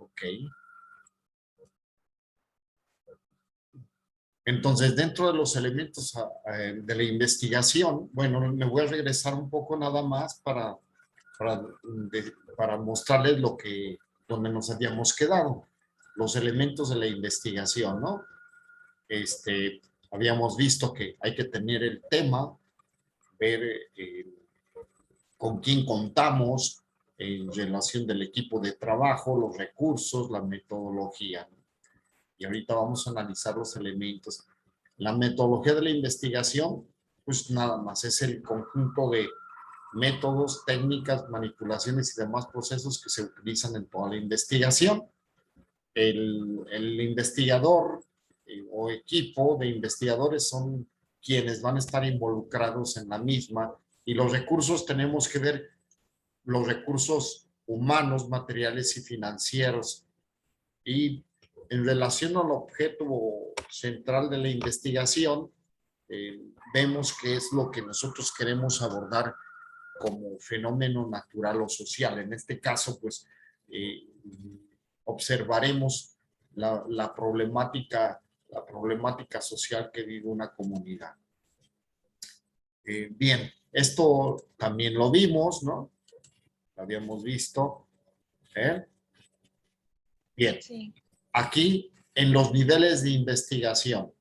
Ok. Entonces, dentro de los elementos de la investigación, bueno, me voy a regresar un poco nada más para, para mostrarles donde nos habíamos quedado, los elementos de la investigación, ¿no? Habíamos visto que hay que tener el tema, ver con quién contamos en relación del equipo de trabajo, los recursos, la metodología, ¿no? Y ahorita vamos a analizar los elementos. La metodología de la investigación, pues nada más, es el conjunto de métodos, técnicas, manipulaciones y demás procesos que se utilizan en toda la investigación. El investigador o equipo de investigadores son quienes van a estar involucrados en la misma, y los recursos tenemos que ver los recursos humanos, materiales y financieros. Y en relación al objeto central de la investigación, vemos que es lo que nosotros queremos abordar como fenómeno natural o social. En este caso, pues, observaremos la problemática social que vive una comunidad. Bien, esto también lo vimos, ¿no? Lo habíamos visto. Bien, Sí. aquí en los niveles de investigación.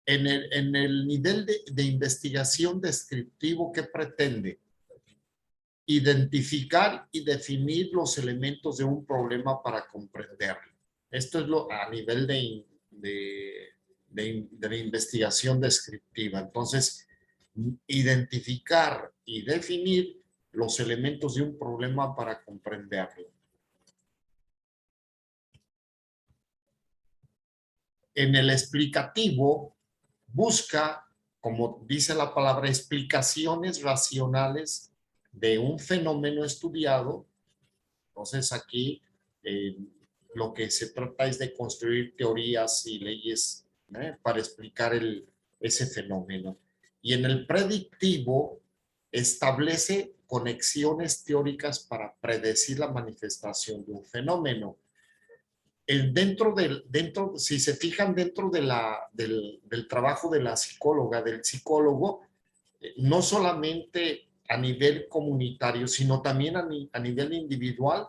En el nivel de investigación descriptivo, ¿qué pretende? Identificar y definir los elementos de un problema para comprenderlo. Esto es a nivel de la investigación descriptiva. Entonces, identificar y definir los elementos de un problema para comprenderlo. En el explicativo, busca, como dice la palabra, explicaciones racionales de un fenómeno estudiado. Entonces aquí lo que se trata es de construir teorías y leyes para explicar ese fenómeno. Y en el predictivo establece conexiones teóricas para predecir la manifestación de un fenómeno. Si se fijan dentro del trabajo de la psicóloga, del psicólogo, no solamente a nivel comunitario, sino también a nivel individual,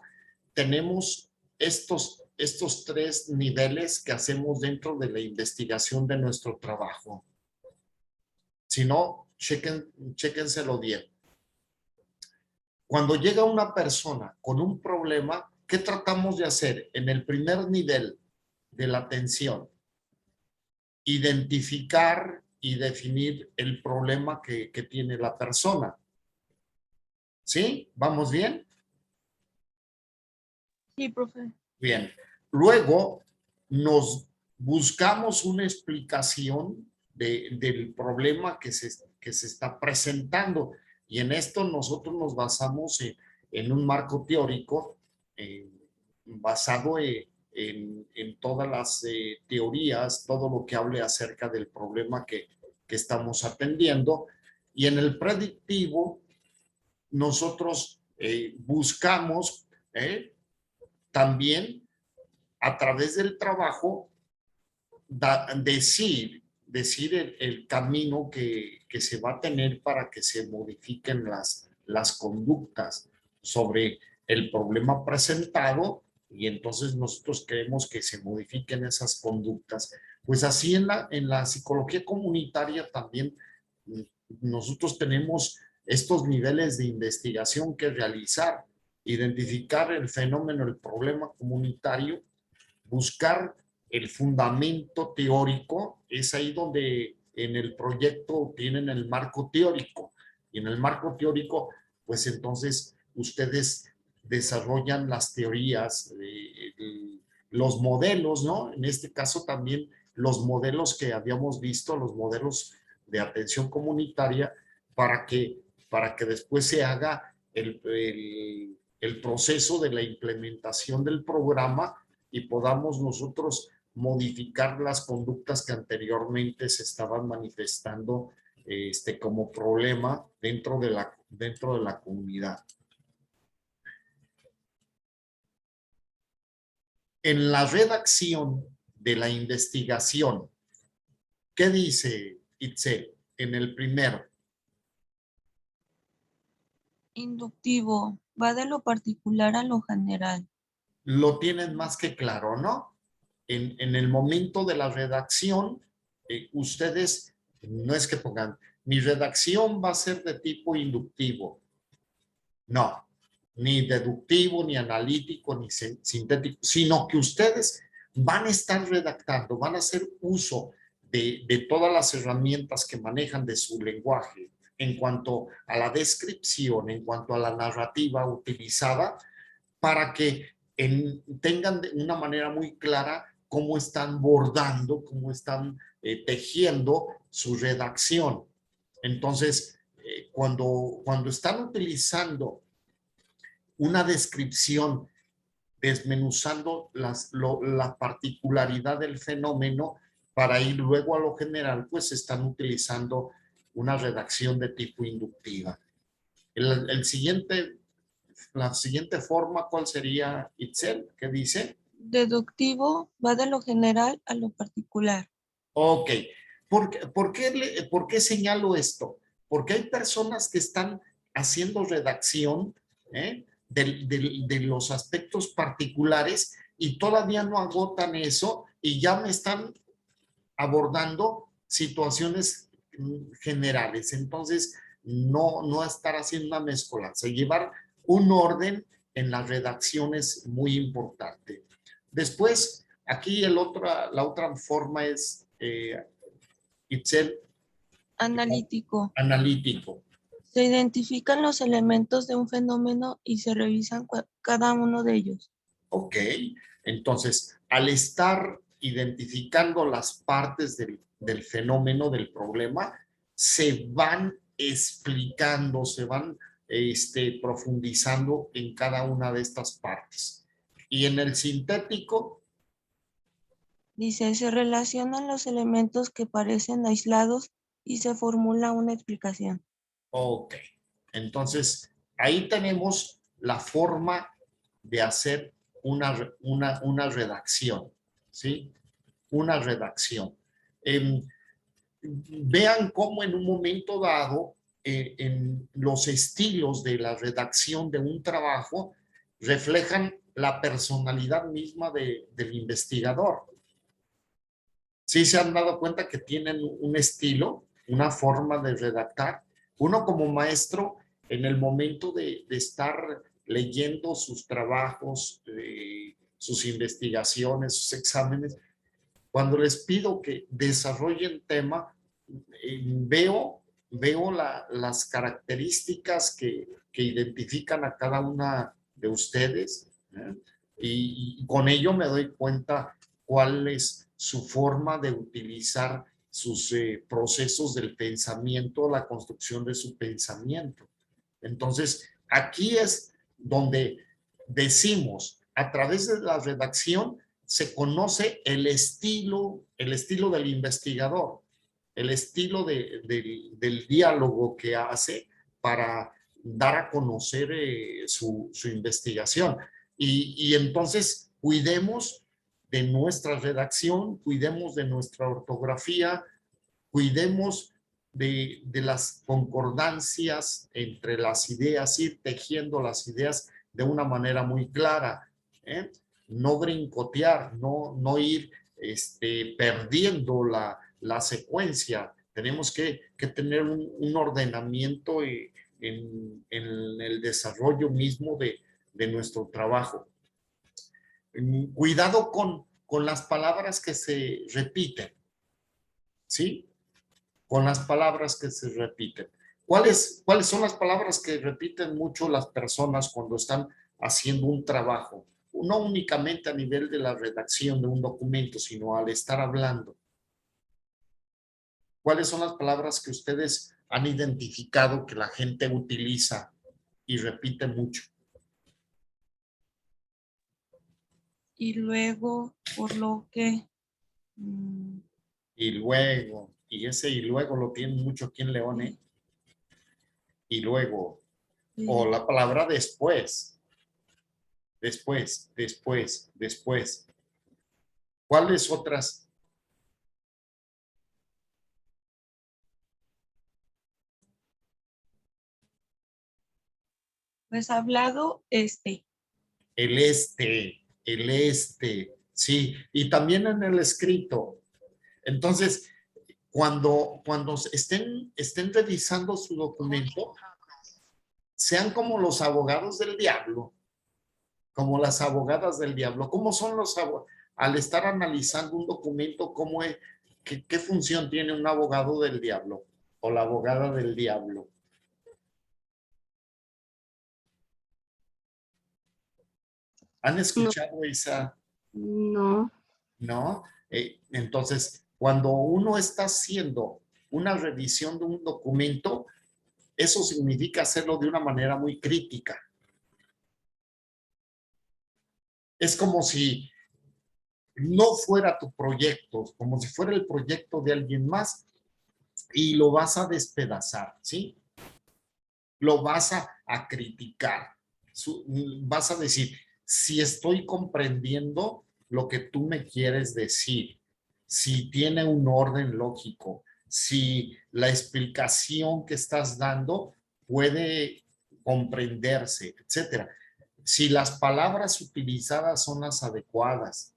tenemos estos tres niveles que hacemos dentro de la investigación de nuestro trabajo. Si no, chéquenselo bien. Cuando llega una persona con un problema, ¿qué tratamos de hacer? En el primer nivel de la atención, identificar y definir el problema que tiene la persona. ¿Sí? ¿Vamos bien? Sí, profe. Bien. Luego nos buscamos una explicación del problema que se está presentando, y en esto nosotros nos basamos en un marco teórico basado en todas las teorías, todo lo que hable acerca del problema que estamos atendiendo. Y en el predictivo nosotros buscamos también a través del trabajo decir el camino que se va a tener para que se modifiquen las conductas sobre el problema presentado, y entonces nosotros queremos que se modifiquen esas conductas. Pues así en la psicología comunitaria también nosotros tenemos estos niveles de investigación que realizar: identificar el fenómeno, el problema comunitario, buscar el fundamento teórico. Es ahí donde en el proyecto tienen el marco teórico, y en el marco teórico, pues entonces ustedes desarrollan las teorías, los modelos, ¿no? En este caso también los modelos que habíamos visto, los modelos de atención comunitaria, para que después se haga el proceso de la implementación del programa y podamos nosotros modificar las conductas que anteriormente se estaban manifestando como problema dentro de la comunidad. En la redacción de la investigación, ¿qué dice Itzel en el primero? Inductivo, va de lo particular a lo general. Lo tienen más que claro, ¿no? En el momento de la redacción, ustedes no es que pongan, mi redacción va a ser de tipo inductivo. No, ni deductivo, ni analítico, ni sintético, sino que ustedes van a estar redactando, van a hacer uso de todas las herramientas que manejan de su lenguaje en cuanto a la descripción, en cuanto a la narrativa utilizada, para que tengan de una manera muy clara cómo están bordando, cómo están tejiendo su redacción. Entonces, cuando están utilizando una descripción desmenuzando la particularidad del fenómeno para ir luego a lo general, pues están utilizando una redacción de tipo inductiva. El siguiente, la siguiente forma, ¿cuál sería, Itzel? ¿Qué dice? Deductivo, va de lo general a lo particular. Ok. ¿Por qué señalo esto? Porque hay personas que están haciendo redacción de los aspectos particulares y todavía no agotan eso y ya me están abordando situaciones generales. Entonces, no estar haciendo una mezcolanza, llevar un orden en la redacción es muy importante. Después, aquí la otra forma es Itzel, Analítico, analítico. se identifican los elementos de un fenómeno y se revisan cada uno de ellos. Ok, entonces, al estar identificando las partes del fenómeno, del problema, se van explicando, se van profundizando en cada una de estas partes. Y en el sintético, Dice, se relacionan los elementos que parecen aislados y se formula una explicación. ok, entonces ahí tenemos la forma de hacer una redacción, ¿sí? Una redacción. Eh, Vean cómo en un momento dado, en los estilos de la redacción de un trabajo, reflejan la personalidad misma del investigador. Sí se han dado cuenta que tienen un estilo, una forma de redactar. Uno como maestro, en el momento de estar leyendo sus trabajos, sus investigaciones, sus exámenes, cuando les pido que desarrollen tema, veo las características que identifican a cada una de ustedes, ¿eh? Y con ello me doy cuenta cuál es su forma de utilizar sus procesos del pensamiento, la construcción de su pensamiento. Entonces, aquí es donde decimos, a través de la redacción se conoce el estilo del investigador, el estilo del diálogo que hace para dar a conocer su investigación. Y entonces cuidemos de nuestra redacción, cuidemos de nuestra ortografía, cuidemos de las concordancias entre las ideas, ir tejiendo las ideas de una manera muy clara, ¿eh? No brincotear, no ir perdiendo la secuencia. Tenemos que tener un ordenamiento en el desarrollo mismo de nuestro trabajo. Cuidado con las palabras que se repiten, ¿sí? Con las palabras que se repiten. ¿Cuáles son las palabras que repiten mucho las personas cuando están haciendo un trabajo? No únicamente a nivel de la redacción de un documento, sino al estar hablando. ¿Cuáles son las palabras que ustedes han identificado que la gente utiliza y repite mucho? Y luego, por lo que, Y luego, y ese y luego lo tienen mucho aquí en León, ¿eh? Y luego, o la palabra después, después, después, después. ¿Cuáles otras? Pues hablado, El este, sí, y también en el escrito. Entonces, cuando estén revisando su documento, sean como los abogados del diablo, como las abogadas del diablo. ¿Cómo son los abogados? Al estar analizando un documento, ¿cómo es? ¿Qué función tiene un abogado del diablo o la abogada del diablo? ¿Han No, escuchado esa? no, ¿No? Entonces, cuando uno está haciendo una revisión de un documento, eso significa hacerlo de una manera muy crítica. Es como si no fuera tu proyecto, como si fuera el proyecto de alguien más y lo vas a despedazar, ¿sí? Lo vas a criticar. Vas a decir, si estoy comprendiendo lo que tú me quieres decir, si tiene un orden lógico, si la explicación que estás dando puede comprenderse, etcétera. Si las palabras utilizadas son las adecuadas,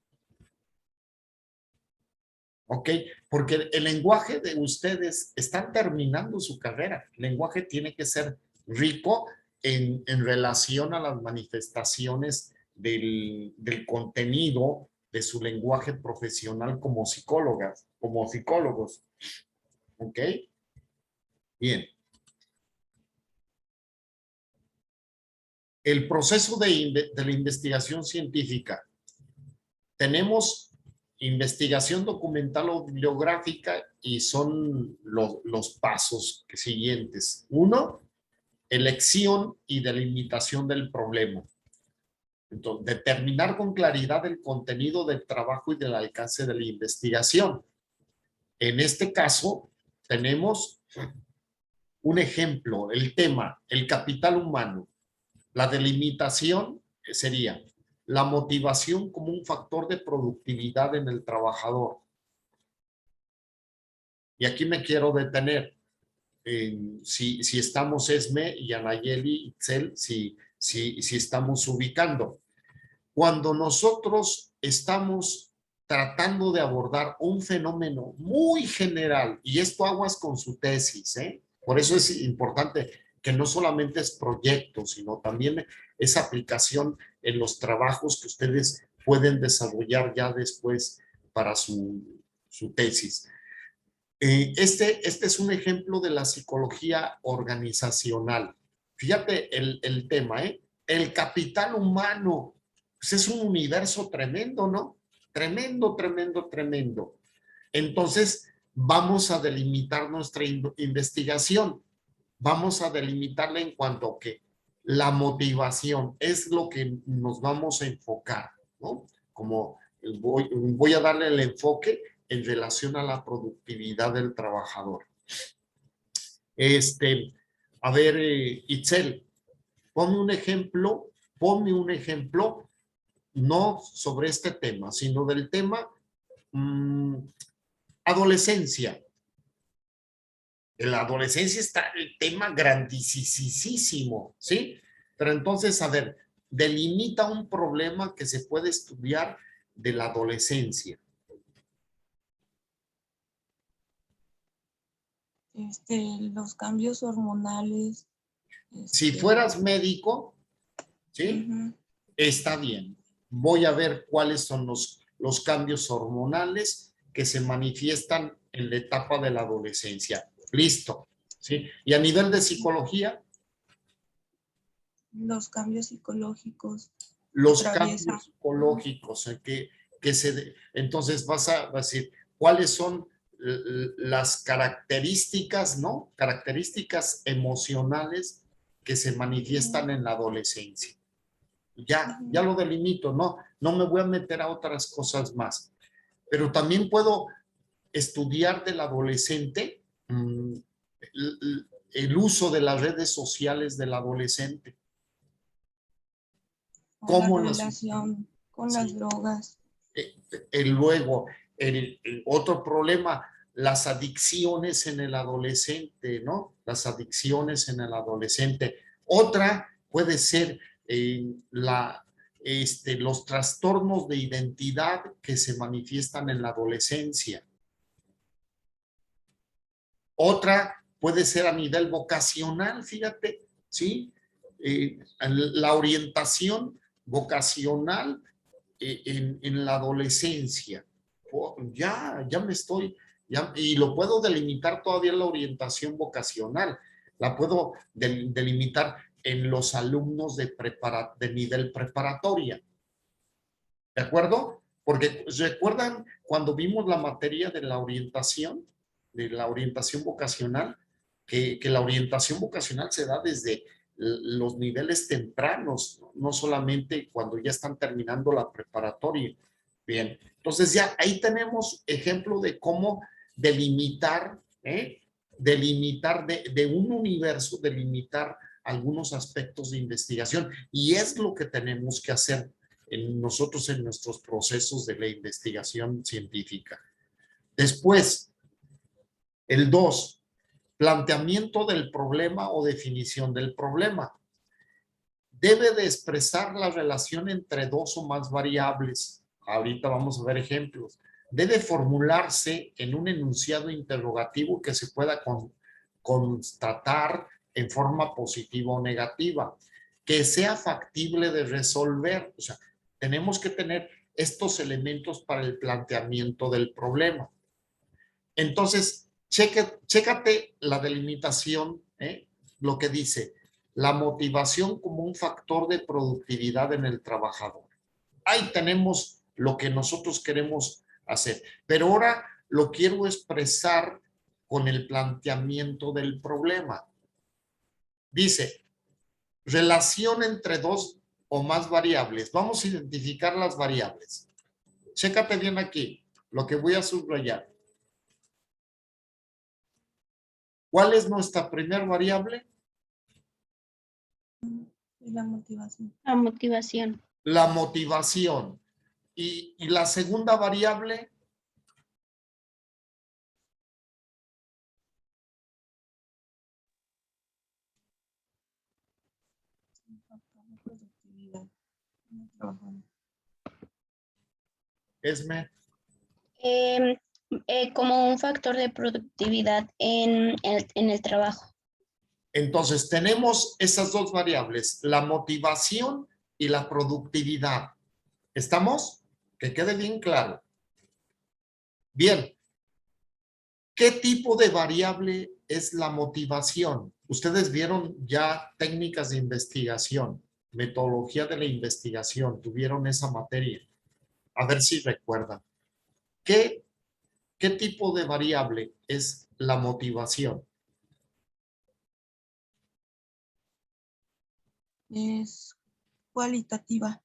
¿ok? Porque el lenguaje de ustedes están terminando su carrera. El lenguaje tiene que ser rico en relación a las manifestaciones del contenido de su lenguaje profesional como psicólogas, como psicólogos, ¿ok? Bien. El proceso de la investigación científica. Tenemos investigación documental o bibliográfica y son los pasos siguientes. Uno, elección y delimitación del problema. Entonces, determinar con claridad el contenido del trabajo y del alcance de la investigación. En este caso, tenemos un ejemplo, el tema, el capital humano. La delimitación sería la motivación como un factor de productividad en el trabajador. Y aquí me quiero detener. Si estamos Esme y Anayeli, Itzel, si estamos ubicando. Cuando nosotros estamos tratando de abordar un fenómeno muy general, y esto aguas con su tesis, ¿eh? Por eso es importante que no solamente es proyecto, sino también es aplicación en los trabajos que ustedes pueden desarrollar ya después para su tesis. Este es un ejemplo de la psicología organizacional. Fíjate el tema, ¿eh? El capital humano, pues es un universo tremendo, ¿no? Tremendo, tremendo, tremendo. Entonces, vamos a delimitar nuestra investigación. Vamos a delimitarla en cuanto a que la motivación es lo que nos vamos a enfocar, ¿no? Como voy a darle el enfoque en relación a la productividad del trabajador. A ver, Itzel, ponme un ejemplo, no sobre este tema, sino del tema adolescencia. En la adolescencia está el tema grandísimo, ¿sí? Pero entonces, a ver, delimita un problema que se puede estudiar de la adolescencia. Los cambios hormonales. Si fueras médico, ¿sí? Está bien. Voy a ver cuáles son los cambios hormonales que se manifiestan en la etapa de la adolescencia. Listo, ¿sí? Y a nivel de psicología, Los cambios psicológicos. los cambios psicológicos entonces vas a decir cuáles son las características, ¿no? Características emocionales que se manifiestan en la adolescencia. Ya lo delimito, no me voy a meter a otras cosas más. Pero también puedo estudiar del adolescente el uso de las redes sociales del adolescente. ¿Cómo la relación con las drogas? Luego, el otro problema, las adicciones en el adolescente, ¿no? Las adicciones en el adolescente. Otra puede ser los trastornos de identidad que se manifiestan en la adolescencia. Otra puede ser a nivel vocacional, fíjate, ¿sí? La orientación vocacional en la adolescencia. Ya me estoy, y lo puedo delimitar todavía la orientación vocacional. La puedo delimitar en los alumnos de nivel preparatoria. ¿De acuerdo? Porque recuerdan cuando vimos la materia de la orientación vocacional, que la orientación vocacional se da desde los niveles tempranos, no solamente cuando ya están terminando la preparatoria. Bien, entonces ya ahí tenemos ejemplo de cómo delimitar, delimitar de un universo, delimitar algunos aspectos de investigación. Y es lo que tenemos que hacer nosotros en nuestros procesos de la investigación científica. Después, el 2, planteamiento del problema o definición del problema. Debe de expresar la relación entre dos o más variables. Ahorita vamos a ver ejemplos. Debe formularse en un enunciado interrogativo que se pueda constatar en forma positiva o negativa, que sea factible de resolver. O sea, tenemos que tener estos elementos para el planteamiento del problema. Entonces, chécate la delimitación, lo que dice, la motivación como un factor de productividad en el trabajador. Ahí tenemos lo que nosotros queremos hacer, pero ahora lo quiero expresar con el planteamiento del problema. Dice, relación entre dos o más variables. Vamos a identificar las variables. Chécate bien aquí, lo que voy a subrayar. ¿Cuál es nuestra primera variable? La motivación. La motivación. La motivación. ¿Y la segunda variable? Esme. Como un factor de productividad en el trabajo. Entonces, tenemos esas dos variables, la motivación y la productividad. ¿Estamos? Que quede bien claro. Bien. ¿Qué tipo de variable es la motivación? Ustedes vieron ya técnicas de investigación, metodología de la investigación, tuvieron esa materia. A ver si recuerdan. ¿Qué tipo de variable es la motivación? Es cualitativa.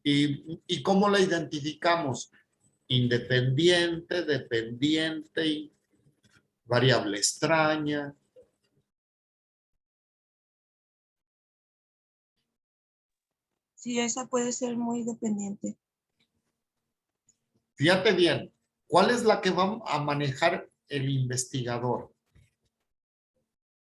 ¿Y cómo la identificamos? Independiente, dependiente, variable extraña. Sí, esa puede ser muy dependiente. Fíjate bien, ¿cuál es la que va a manejar el investigador?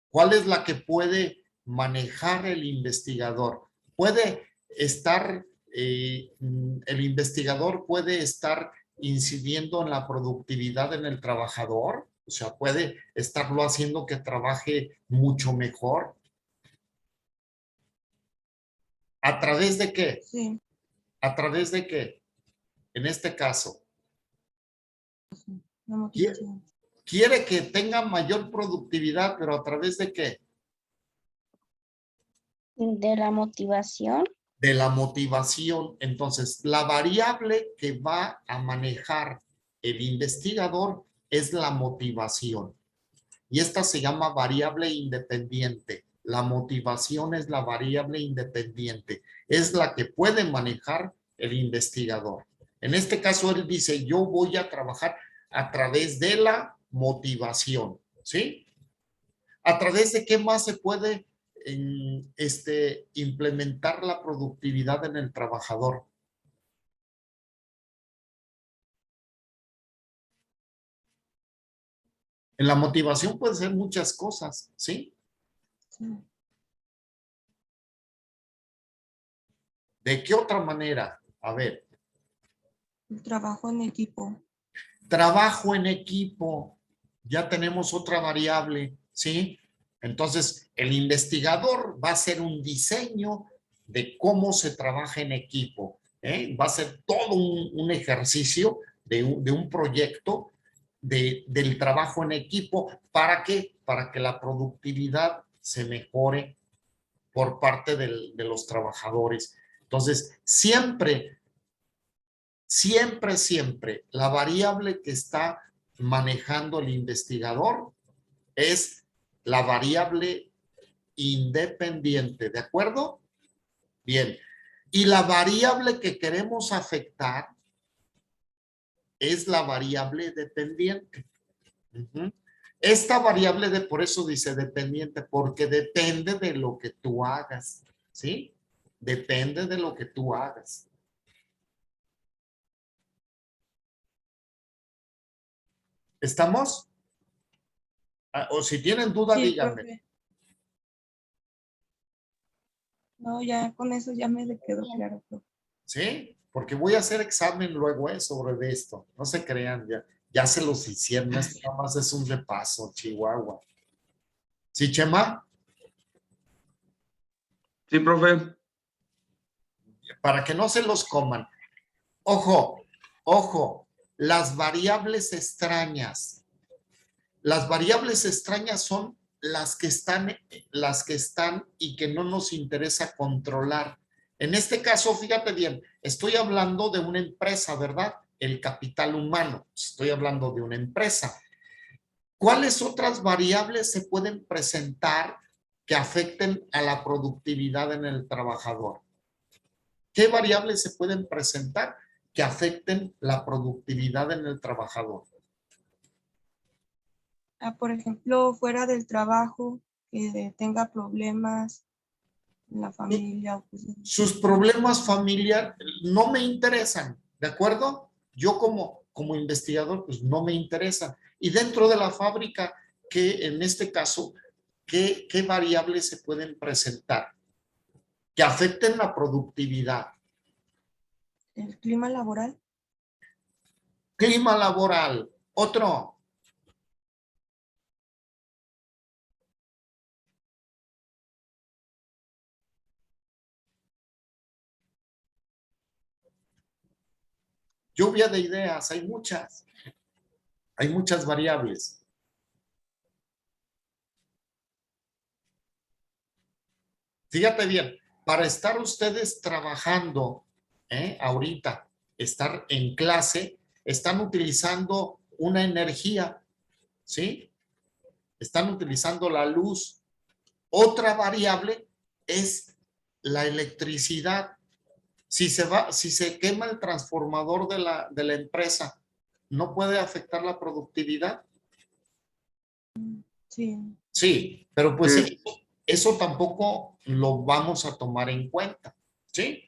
¿Cuál es la que puede manejar el investigador? Puede estar, el investigador puede estar incidiendo en la productividad en el trabajador, o sea, puede estarlo haciendo que trabaje mucho mejor. ¿A través de qué? Sí. ¿A través de qué? En este caso. La motivación. Quiere que tenga mayor productividad, pero ¿a través de qué? De la motivación. De la motivación. Entonces, la variable que va a manejar el investigador es la motivación. Y esta se llama variable independiente. La motivación es la variable independiente. Es la que puede manejar el investigador. En este caso, él dice, yo voy a trabajar a través de la motivación. ¿Sí? ¿A través de qué más se puede implementar la productividad en el trabajador? En la motivación puede ser muchas cosas, ¿sí? Sí. ¿De qué otra manera? A ver, El trabajo en equipo. trabajo en equipo. Ya tenemos otra variable, ¿sí? Entonces, el investigador va a hacer un diseño de cómo se trabaja en equipo, ¿eh? Va a ser todo un ejercicio de un proyecto del trabajo en equipo. ¿Para qué? Para que la productividad se mejore por parte de los trabajadores. Entonces, siempre, la variable que está manejando el investigador es la variable independiente, ¿de acuerdo? Bien. Y la variable que queremos afectar es la variable dependiente. Esta variable por eso dice dependiente, porque depende de lo que tú hagas, ¿sí? Depende de lo que tú hagas. ¿Estamos? O si tienen duda, Sí, díganme. profe. No, ya con eso ya me le quedó claro, profe. ¿Sí? Porque voy a hacer examen luego sobre esto. No se crean, ya se los hicieron. Esto nada más es un repaso, Chihuahua. ¿Sí, Chema? Sí, profe. Para que no se los coman. Ojo, ojo, las variables extrañas. Las variables extrañas son las que están y que no nos interesa controlar. En este caso, fíjate bien, estoy hablando de una empresa, ¿verdad? El capital humano. Estoy hablando de una empresa. ¿Cuáles otras variables se pueden presentar que afecten a la productividad en el trabajador? ¿Qué variables se pueden presentar que afecten la productividad en el trabajador? Por ejemplo, fuera del trabajo, que tenga problemas en la familia. Sus problemas familiares no me interesan, ¿de acuerdo? Yo como investigador, pues no me interesan. Y dentro de la fábrica, que en este caso, ¿qué variables se pueden presentar que afecten la productividad? El clima laboral. Clima laboral, otro. Lluvia de ideas, hay muchas variables. Fíjate bien, para estar ustedes trabajando, ahorita, estar en clase, están utilizando una energía, ¿sí? Están utilizando la luz. Otra variable es la electricidad. Si se quema el transformador de la empresa, ¿no puede afectar la productividad? Sí. Sí, pero pues Sí. eso tampoco lo vamos a tomar en cuenta, ¿sí?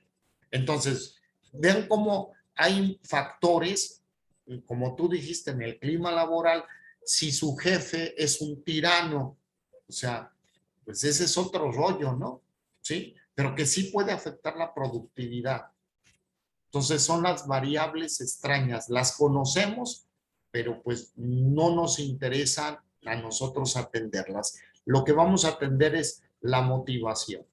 Entonces, vean cómo hay factores, como tú dijiste, en el clima laboral, si su jefe es un tirano, o sea, pues ese es otro rollo, ¿no? ¿Sí? Pero que sí puede afectar la productividad. Entonces, son las variables extrañas, las conocemos, pero pues no nos interesa a nosotros atenderlas. Lo que vamos a atender es la motivación.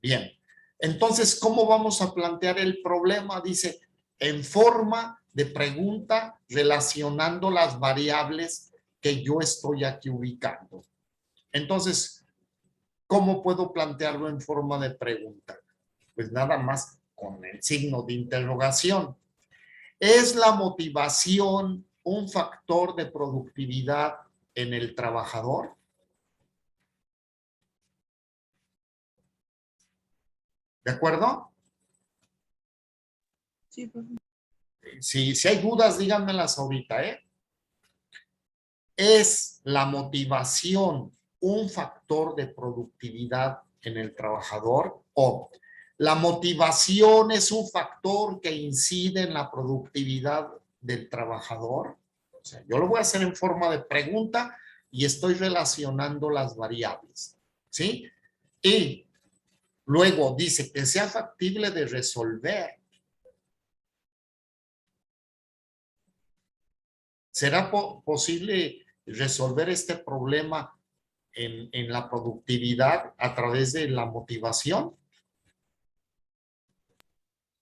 Bien, entonces, ¿cómo vamos a plantear el problema? Dice, en forma de pregunta relacionando las variables que yo estoy aquí ubicando. Entonces, ¿cómo puedo plantearlo en forma de pregunta? Pues nada más con el signo de interrogación. ¿Es la motivación un factor de productividad en el trabajador? ¿De acuerdo? Sí, profe. Si hay dudas, díganmelas ahorita, ¿eh? ¿Es la motivación un factor de productividad en el trabajador? ¿O la motivación es un factor que incide en la productividad del trabajador? O sea, yo lo voy a hacer en forma de pregunta y estoy relacionando las variables, ¿sí? Y luego dice que sea factible de resolver. ¿Será posible resolver este problema en la productividad a través de la motivación?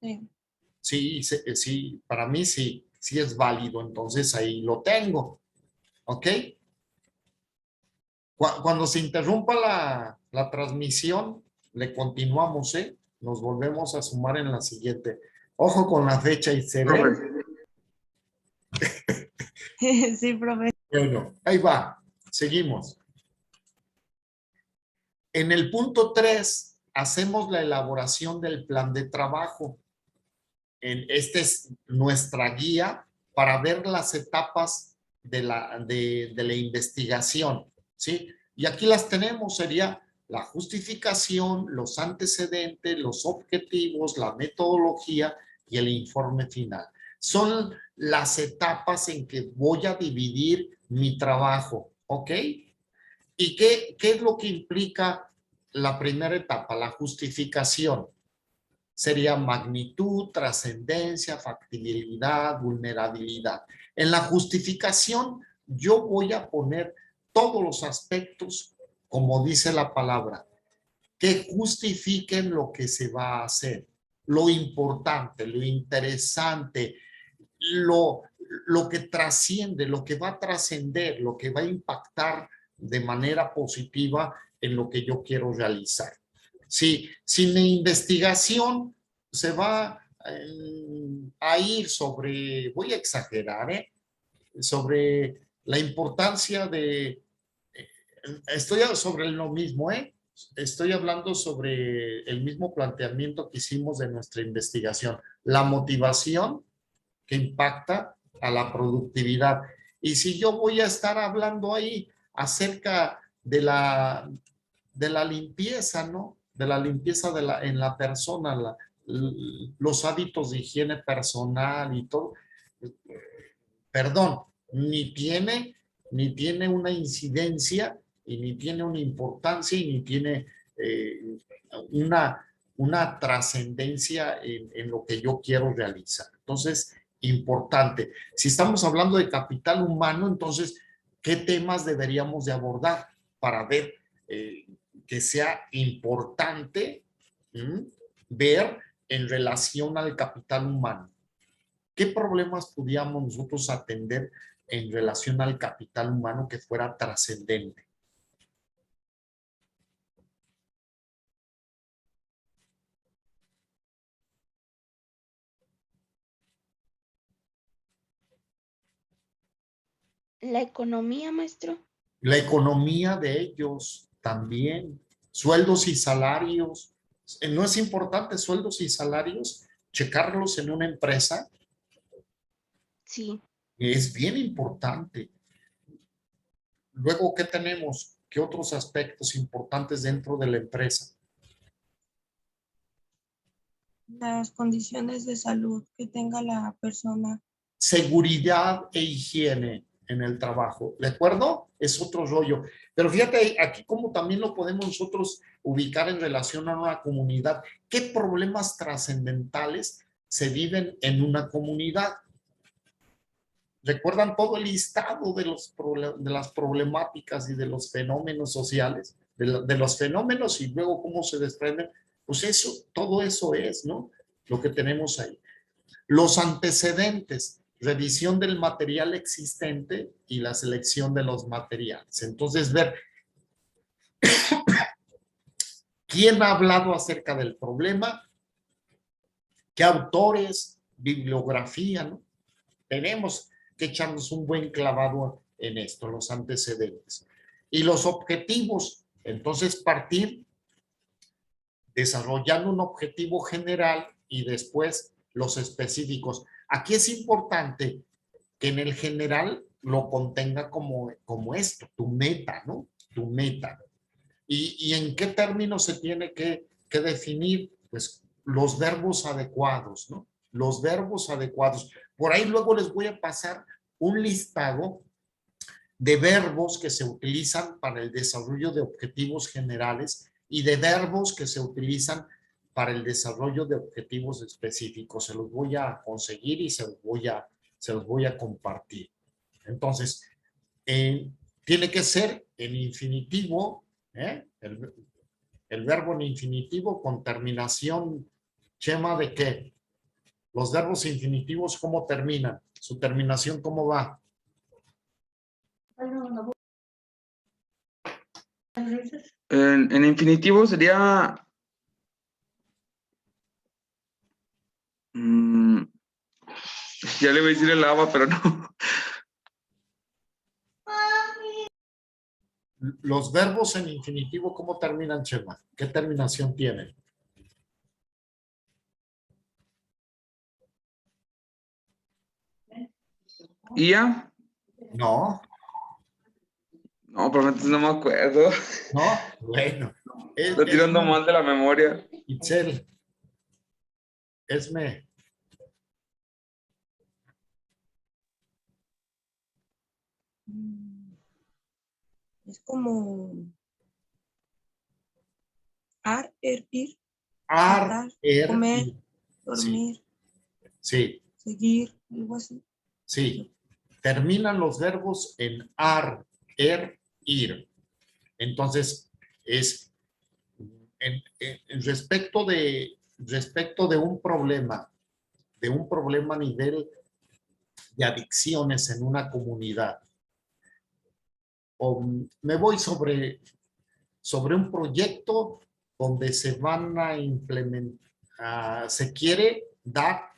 Sí. Sí, sí, para mí sí, sí es válido, entonces ahí lo tengo, ¿ok? Cuando se interrumpa la transmisión, le continuamos, ¿eh? Nos volvemos a sumar en la siguiente. Ojo con la fecha y se ve. Sí, profe. Bueno, ahí va, seguimos. En el punto 3, hacemos la elaboración del plan de trabajo. Esta es nuestra guía para ver las etapas de la investigación, ¿sí? Y aquí las tenemos, sería la justificación, los antecedentes, los objetivos, la metodología y el informe final. Son las etapas en que voy a dividir mi trabajo, ¿ok? ¿Y qué es lo que implica la primera etapa? La justificación. Sería magnitud, trascendencia, factibilidad, vulnerabilidad. En la justificación, yo voy a poner todos los aspectos, como dice la palabra, que justifiquen lo que se va a hacer, lo importante, lo interesante, lo que trasciende, lo que va a trascender, lo que va a impactar de manera positiva en lo que yo quiero realizar. Si mi investigación se va a ir sobre, voy a exagerar, sobre la importancia de, estoy sobre lo mismo, estoy hablando sobre el mismo planteamiento que hicimos de nuestra investigación, la motivación que impacta a la productividad. Y si yo voy a estar hablando ahí acerca de la limpieza, ¿no? De la limpieza en la persona, los hábitos de higiene personal y todo. Perdón, ni tiene una incidencia y ni tiene una importancia y ni tiene una trascendencia en lo que yo quiero realizar. Entonces, importante. Si estamos hablando de capital humano, entonces, ¿qué temas deberíamos de abordar para ver que sea importante ver en relación al capital humano? ¿Qué problemas podíamos nosotros atender en relación al capital humano que fuera trascendente? La economía, maestro. La economía de ellos también, sueldos y salarios. ¿No es importante sueldos y salarios? Checarlos en una empresa Sí. es bien importante. Luego, ¿qué tenemos? ¿Qué otros aspectos importantes dentro de la empresa? Las condiciones de salud que tenga la persona. Seguridad e higiene en el trabajo, ¿de acuerdo? Es otro rollo. Pero fíjate aquí cómo también lo podemos nosotros ubicar en relación a una comunidad. ¿Qué problemas trascendentales se viven en una comunidad? ¿Recuerdan todo el listado de las problemáticas y de los fenómenos sociales? De los fenómenos y luego cómo se desprenden. Pues eso, todo eso es, ¿no? Lo que tenemos ahí. Los antecedentes, revisión del material existente y la selección de los materiales. Entonces, ver quién ha hablado acerca del problema, qué autores, bibliografía, ¿no? Tenemos que echarnos un buen clavado en esto, los antecedentes. Y los objetivos, entonces partir desarrollando un objetivo general y después los específicos. Aquí es importante que en el general lo contenga como esto, tu meta, ¿no? Tu meta. ¿Y en qué términos se tiene que definir? Pues los verbos adecuados, ¿no? Los verbos adecuados. Por ahí luego les voy a pasar un listado de verbos que se utilizan para el desarrollo de objetivos generales y de verbos que se utilizan para el desarrollo de objetivos específicos. Se los voy a conseguir y se los voy a compartir. Entonces, tiene que ser en infinitivo, el verbo en infinitivo con terminación, Chema, ¿de qué? Los verbos infinitivos, ¿cómo terminan? Su terminación, ¿cómo va? En infinitivo sería... ya le voy a decir el lava, pero no. Los verbos en infinitivo, ¿cómo terminan, Chema? ¿Qué terminación tienen? ¿Ia? No, No, pero entonces no me acuerdo. no, bueno. Estoy tirando mal de la memoria. Itzel, Esme, Es como ir, ar, matar, er, comer, ir. dormir, Sí, seguir, algo así. sí. Terminan los verbos en ar, ir. Entonces, es respecto de un problema a nivel de adicciones en una comunidad. O me voy sobre un proyecto donde se van a implementar, se quiere dar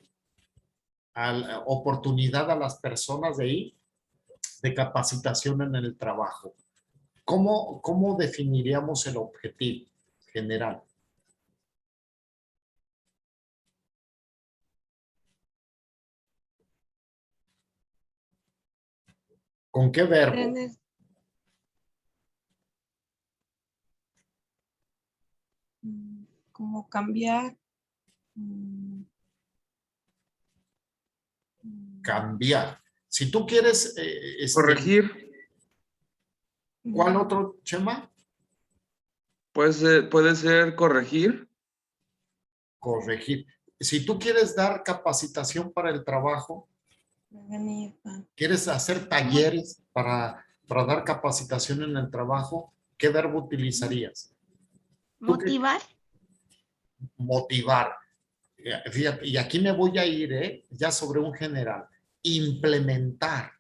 oportunidad a las personas de ahí de capacitación en el trabajo. ¿Cómo definiríamos el objetivo general? ¿Con qué verbo? Tienes- Como cambiar. Cambiar. Si tú quieres, Corregir. ¿cuál otro, Chema? Puede ser corregir. Corregir. Si tú quieres dar capacitación para el trabajo, Prevenir. quieres hacer talleres para dar capacitación en el trabajo, ¿qué verbo utilizarías? Motivar. Motivar. Fíjate, y aquí me voy a ir, ya sobre un general. Implementar.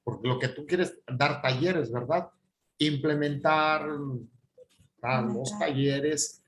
Porque lo que tú quieres, dar talleres, ¿verdad? Implementar los talleres